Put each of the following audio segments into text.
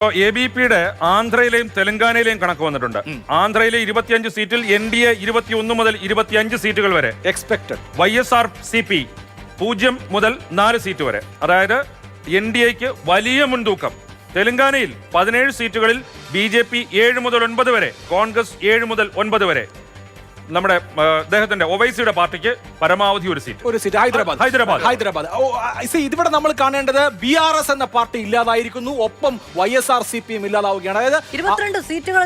ABPയുടെ ആന്ധ്രയിലെയും തെലങ്കാനയിലെയും കണക്ക് വന്നിട്ടുണ്ട്. ആന്ധ്രയിലെ 25 സീറ്റിൽ NDA 21 മുതൽ 25 സീറ്റുകൾ വരെ എക്സ്പെക്ടഡ്. YSRCP 0 മുതൽ 4 സീറ്റ് വരെ, അതായത് NDAക്ക് വലിയ മുൻതൂക്കം. തെലങ്കാനയിൽ 17 സീറ്റുകളിൽ BJP 7 മുതൽ 9 വരെ, കോൺഗ്രസ് 7 മുതൽ 9 വരെ. നമ്മുടെ അദ്ദേഹത്തിന്റെ ഒവൈസിയുടെ പാർട്ടിക്ക് പരമാവധി ഒരു സീറ്റ് ഹൈദരാബാദ്. ഇതിവിടെ നമ്മൾ കാണേണ്ടത് BRS എന്ന പാർട്ടി ഇല്ലാതായിരിക്കുന്നു, ഒപ്പം YSRCPയും ഇല്ലാതാവുകയാണ്. അതായത് 22 സീറ്റുകൾ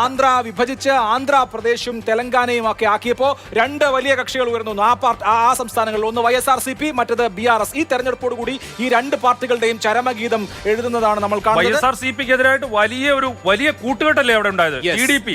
ആന്ധ്ര വിഭജിച്ച് ആന്ധ്രാപ്രദേശും തെലങ്കാനയും ഒക്കെ ആക്കിയപ്പോ രണ്ട് വലിയ കക്ഷികൾ ഉയർന്നു ആ സംസ്ഥാനങ്ങളിൽ. ഒന്ന് YSRCP, മറ്റത് BRS. ഈ തെരഞ്ഞെടുപ്പോട് കൂടി ഈ രണ്ട് പാർട്ടികളുടെയും ചരമഗീതം എഴുതുന്നതാണ് നമ്മൾ കാണുന്നത്. YSRCPക്കെതിരായിട്ട് വലിയ കൂട്ടുകെട്ടല്ലേ അവിടെ ഉണ്ടായത്. TDP,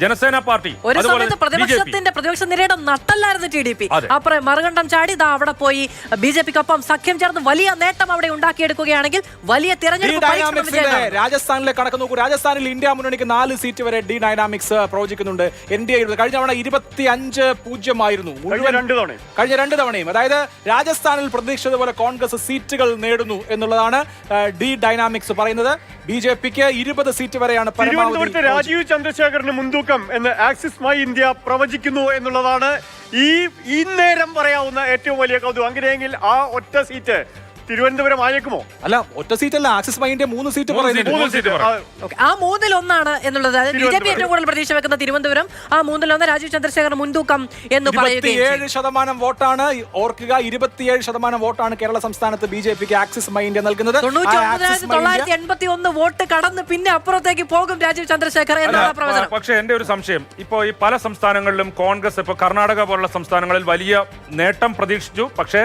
ജനസേന പാർട്ടി, ഒരു സമയത്ത് പ്രതിപക്ഷ നിരയുടെ നട്ടല്ലായിരുന്നു TDP. അപ്പുറം മറുകണ്ഠം ചാടി അവിടെ പോയി BJPക്കൊപ്പം സഖ്യം ചേർന്ന് വലിയ നേട്ടം അവിടെ ഉണ്ടാക്കിയെടുക്കുകയാണെങ്കിൽ വലിയ തിരഞ്ഞെടുപ്പ്. രാജസ്ഥാനിലെ കണക്ക് നോക്കൂ. രാജസ്ഥാനിൽ ഇന്ത്യ മുന്നണിക്ക് 4 സീറ്റ് വരെ ഡി ഡൈനാമിക്സ് പ്രവചിക്കുന്നുണ്ട്. NDA കഴിഞ്ഞ തവണ 25-0 ആയിരുന്നു കഴിഞ്ഞ രണ്ട് തവണയും. അതായത് രാജസ്ഥാനിൽ പ്രതീക്ഷിച്ചതുപോലെ കോൺഗ്രസ് സീറ്റുകൾ നേടുന്നു എന്നുള്ളതാണ് ഡി ഡൈനാമിക്സ് പറയുന്നത്. BJPക്ക് 20 സീറ്റ് വരെയാണ് പരമാവധി. രാജീവ് ചന്ദ്രശേഖറിന് മുൻതൂക്കം എന്ന് ആക്സിസ് മൈ ഇന്ത്യ പ്രവചിക്കുന്നു എന്നുള്ളതാണ് ഈ നേരം പറയാവുന്ന ഏറ്റവും വലിയ കൗതുകം. അങ്ങനെയെങ്കിൽ ആ ഒറ്റ സീറ്റ് തിരുവനന്തപുരം ആയേക്കുമോ? അല്ല, ഒറ്റ സീറ്റ് അല്ല, ആക്സിസ് മൈന്റെ 3 സീറ്റ് പറയുന്നുണ്ട്. ആ 3-1 എന്നുള്ളത് BJP ഏറ്റവും കൂടുതൽ പ്രതീക്ഷ വെക്കുന്ന തിരുവനന്തപുരം. ആ 3-1 രാജീവ് ചന്ദ്രശേഖർ മുൻതൂക്കം എന്ന് പറയുകയും 27% വോട്ടാണ്. ഓർക്കുക, 27% വോട്ടാണ് കേരള സംസ്ഥാനത്ത് BJPക്ക് ആക്സിസ് മൈന്റെ നൽകുന്നത്. 99,981 വോട്ട് കടന്ന് പിന്നെ അപ്പുറത്തേക്ക് പോകും രാജീവ് ചന്ദ്രശേഖർ എന്നാണ് പ്രവചനം. പക്ഷേ എന്റെ ഒരു സംശയം, ഇപ്പോ ഈ പല സംസ്ഥാനങ്ങളിലും കോൺഗ്രസ്, ഇപ്പൊ കർണാടക പോലുള്ള സംസ്ഥാനങ്ങളിൽ വലിയ നേട്ടം പ്രതീക്ഷിച്ചു, പക്ഷേ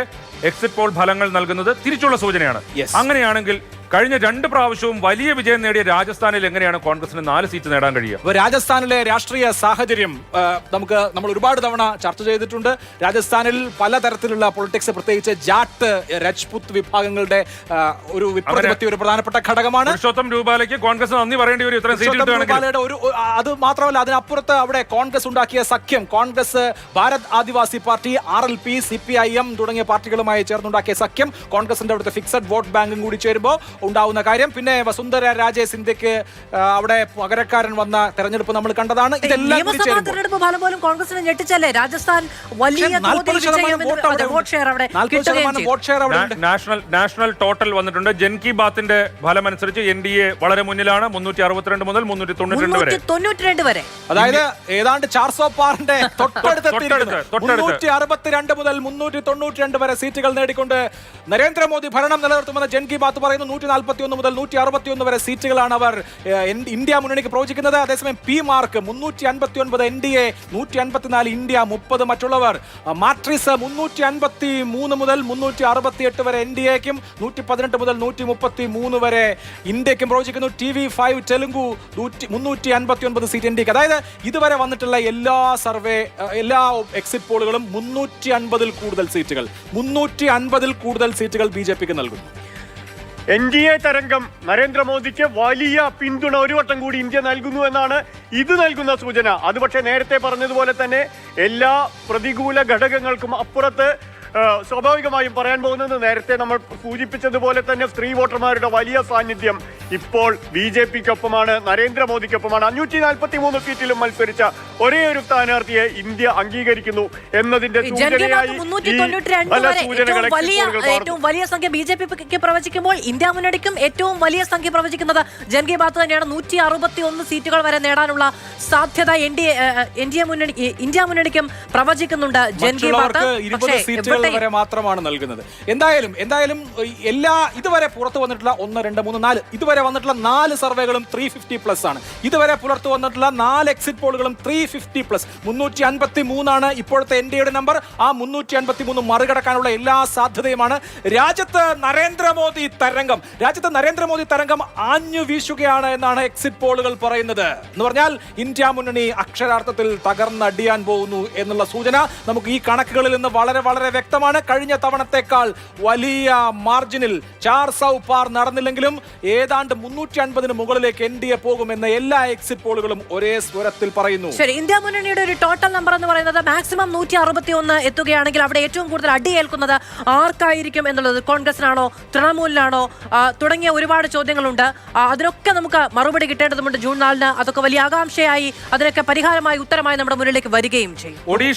എക്സിറ്റ് പോൾ ഫലങ്ങൾ നൽകുന്നത് തിരിച്ചുള്ള സൂചനയാണ്. അങ്ങനെയാണെങ്കിൽ കഴിഞ്ഞ 2 പ്രാവശ്യവും വലിയ വിജയം നേടിയ രാജസ്ഥാനിൽ എങ്ങനെയാണ് കോൺഗ്രസിന് 4 സീറ്റ് നേടാൻ കഴിയുക? രാജസ്ഥാനിലെ രാഷ്ട്രീയ സാഹചര്യം നമ്മൾ ഒരുപാട് തവണ ചർച്ച ചെയ്തിട്ടുണ്ട്. രാജസ്ഥാനിൽ പലതരത്തിലുള്ള പൊളിറ്റിക്സ്, പ്രത്യേകിച്ച് ജാട്ട്, രജ്പുത് വിഭാഗങ്ങളുടെ ഒരു വിപ്രതിപത്തി ഒരു പ്രധാനപ്പെട്ട ഘടകമാണ്. പുരുഷോത്തം രൂപാലയ്ക്ക് കോൺഗ്രസ് നന്ദി പറയേണ്ടി വരും ഇത്രയും സീറ്റ്. അത് മാത്രമല്ല, അതിനപ്പുറത്ത് അവിടെ കോൺഗ്രസ് ഉണ്ടാക്കിയ സഖ്യം, കോൺഗ്രസ്, ഭാരത് ആദിവാസി പാർട്ടി, RLP, CPIM തുടങ്ങിയ പാർട്ടികളുമായി ചേർന്നുണ്ടാക്കിയ സഖ്യം, കോൺഗ്രസിന്റെ അവിടുത്തെ ഫിക്സഡ് വോട്ട് ബാങ്കും കൂടി ചേരുമ്പോൾ ഉണ്ടാവുന്ന കാര്യം. പിന്നെ വസുന്ധര രാജെ സിന്ധ്യക്ക് അവിടെ പകരക്കാരൻ വന്ന തെരഞ്ഞെടുപ്പ് നമ്മൾ കണ്ടതാണ്. തെരഞ്ഞെടുപ്പ് ഫലം പോലും കോൺഗ്രസിനെ ഞെട്ടിച്ചല്ലേ. രാജസ്ഥാൻ വലിയ നാഷണൽ ടോട്ടൽ വന്നിട്ടുണ്ട്. ജൻ കി ബാത്തിന്റെ ഫലം അനുസരിച്ച് NDA വളരെ മുന്നിലാണ്, 362 മുതൽ 392 വരെ. അതായത് ഏതാണ്ട് 400 പാറിന്റെ തൊട്ടടുത്ത് 362 മുതൽ 392 വരെ സീറ്റുകൾ നേടിക്കൊണ്ട് നരേന്ദ്രമോദി ഭരണം നിലനിർത്തുമെന്ന് ജൻ കി ബാത്ത് പറയുന്നു. 141 മുതൽ 161 വരെ സീറ്റുകളാണ് അവർ ഇന്ത്യ മുന്നണിക്ക് പ്രവചിക്കുന്നത്. അതേസമയം P മാർക്ക് 359 NDA, 154 ഇന്ത്യ, 30 മറ്റുള്ളവർ. മാട്രിക്സ് 353 മുതൽ 368 വരെ NDAക്കും, 118 മുതൽ 133 വരെ ഇന്ത്യക്കും പ്രവചിക്കുന്നു. TV5 Telugu 359 seat NDAക്ക്. അതായത് ഇതുവരെ വന്നിട്ടുള്ള എല്ലാ എക്സിറ്റ് പോളുകളും 350-ൽ കൂടുതൽ സീറ്റുകൾ BJPക്ക് നൽകുന്നു. NDA തരംഗം നരേന്ദ്രമോദിക്ക് വലിയ പിന്തുണ ഒരു വട്ടം കൂടി ഇന്ത്യ നൽകുന്നു എന്നാണ് ഇത് നൽകുന്ന സൂചന. അത് പക്ഷേ നേരത്തെ പറഞ്ഞതുപോലെ തന്നെ എല്ലാ പ്രതികൂല ഘടകങ്ങൾക്കും അപ്പുറത്ത് സ്വാഭാവികമായും പറയാൻ പോകുന്നത്, നേരത്തെ നമ്മൾ സൂചിപ്പിച്ചതുപോലെ തന്നെ സ്ത്രീ വോട്ടർമാരുടെ വലിയ സാന്നിധ്യം ഇപ്പോൾ BJPക്കൊപ്പമാണ്, നരേന്ദ്രമോദിക്കൊപ്പമാണ്. 543 സീറ്റിലും മത്സരിച്ച ഒരേ ഒരു സ്ഥാനാർത്ഥിയെ ഇന്ത്യ അംഗീകരിക്കുന്നു എന്നതിന്റെ സൂചനയായി ഏറ്റവും വലിയ സംഖ്യ BJPക്ക് പ്രവചിക്കുമ്പോൾ ഇന്ത്യ മുന്നണിക്കും ഏറ്റവും വലിയ സംഖ്യ പ്രവചിക്കുന്നത് ജൻ കി ബാത്ത് തന്നെയാണ്. 161 സീറ്റുകൾ വരെ നേടാനുള്ള സാധ്യത ഇന്ത്യ മുന്നണിക്കും പ്രവചിക്കുന്നുണ്ട് ജൻ കി ബാത്ത്. വരെ മാത്രമാണ് നൽകുന്നത്. എന്തായാലും ഇതുവരെ പുറത്തു വന്നിട്ടുള്ള 1, 2, 3, 4 ഇതുവരെ വന്നിട്ടുള്ള 4 സർവേകളും 350+ ആണ്. ഇതുവരെ പുലർത്തു വന്നിട്ടുള്ള 4 എക്സിറ്റ് പോളുകളും 350+. 353 ഇപ്പോഴത്തെ NDAയുടെ നമ്പർ. ആ 353 മറികടക്കാനുള്ള എല്ലാ സാധ്യതയുമാണ്. രാജ്യത്ത് നരേന്ദ്രമോദി തരംഗം ആഞ്ഞു വീശുകയാണ് എന്നാണ് എക്സിറ്റ് പോളുകൾ പറയുന്നത്. എന്ന് പറഞ്ഞാൽ ഇന്ത്യ മുന്നണി അക്ഷരാർത്ഥത്തിൽ തകർന്നടിയാൻ പോകുന്നു എന്നുള്ള സൂചന നമുക്ക് ഈ കണക്കുകളിൽ നിന്ന് വളരെ വളരെ വ്യക്തമാണ്. കഴിഞ്ഞ തവണത്തേക്കാൾ വലിയ മാർജിനിൽ 400 പാർ നടന്നില്ലെങ്കിലും ഏതാണ്ട് ഏതാണ്ട് 350 മുകളിലേക്ക് NDA പോകുമെന്ന് എല്ലാ എക്സിറ്റ് പോളുകളും ഒരേ സ്വരത്തിൽ പറയുന്നു. ശരി, ഇന്ത്യ മുന്നണിയുടെ ഒരു ടോട്ടൽ നമ്പർ എന്ന് പറയുന്നത് മാക്സിമം 161 എത്തുകയാണെങ്കിൽ അവിടെ ഏറ്റവും കൂടുതൽ അടിയേൽക്കുന്നത് ആർക്കായിരിക്കും എന്നുള്ളത്, കോൺഗ്രസിനാണോ തൃണമൂലിനാണോ തുടങ്ങിയ ഒരുപാട് ചോദ്യങ്ങളുണ്ട്. അതിനൊക്കെ നമുക്ക് മറുപടി കിട്ടേണ്ടതുണ്ട് ജൂൺ 4-ന്. അതൊക്കെ വലിയ ആകാംക്ഷയായി അതിനൊക്കെ പരിഹാരമായി ഉത്തരമായി നമ്മുടെ മുന്നിലേക്ക് വരികയും ചെയ്യും.